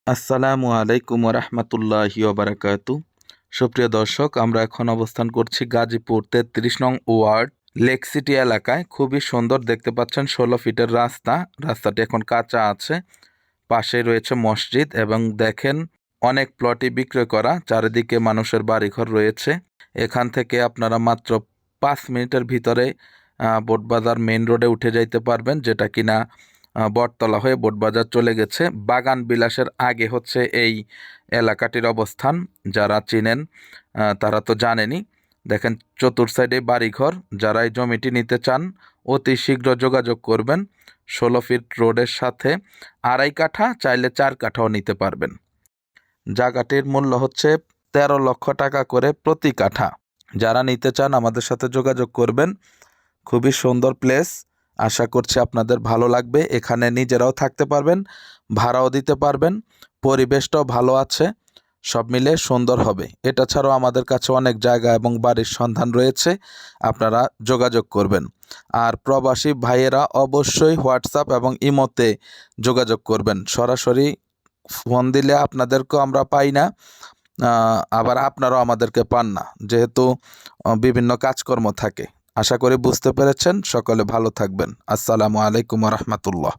আসসালামু আলাইকুম রহমতুল্লাহি ওবারাকাতু। সুপ্রিয় দর্শক, আমরা এখন অবস্থান করছি গাজীপুর 33 নং ওয়ার্ড লেক সিটি এলাকায়। খুবই সুন্দর, দেখতে পাচ্ছেন 16 ফিটের রাস্তাটি এখন কাঁচা আছে। পাশে রয়েছে মসজিদ এবং দেখেন অনেক প্লটই বিক্রয় করা, চারিদিকে মানুষের বাড়িঘর রয়েছে। এখান থেকে আপনারা মাত্র 5 মিনিটের ভিতরে বোটবাজার মেইন রোডে উঠে যাইতে পারবেন, যেটা কিনা বটতলা হয়ে বোটবাজার চলে গেছে। বাগান বিলাসের আগে হচ্ছে এই এলাকাটির অবস্থান। যারা চিনেন তারা তো জানেনই। দেখেন চতুর সাইডে বাড়িঘর। যারা এই জমিটি নিতে চান অতি শীঘ্র যোগাযোগ করবেন। 16 ফিট রোডের সাথে 2.5 কাঠা, চাইলে 4 কাঠাও নিতে পারবেন। জায়গাটির মূল্য হচ্ছে 13 লক্ষ টাকা করে প্রতি কাঠা। যারা নিতে চান আমাদের সাথে যোগাযোগ করবেন। খুবই সুন্দর প্লেস, আশা করছি আপনাদের ভালো লাগবে। এখানে নিজেরাও থাকতে পারবেন, ভাড়াও দিতে পারবেন, পরিবেশটাও ভালো আছে, সব মিলে সুন্দর হবে। এটা ছাড়াও আমাদের কাছে অনেক জায়গা এবং বাড়ির সন্ধান রয়েছে, আপনারা যোগাযোগ করবেন। আর প্রবাসী ভাইয়েরা অবশ্যই হোয়াটসঅ্যাপ এবং ইমোতে যোগাযোগ করবেন। সরাসরি ফোন দিলে আপনাদেরকেও আমরা পাই না, আবার আপনারাও আমাদেরকে পান না, যেহেতু বিভিন্ন কাজকর্ম থাকে। আশা করি বুঝতে পেরেছেন। সকলে ভালো থাকবেন। আসসালামু আলাইকুম রহমতুল্লাহ।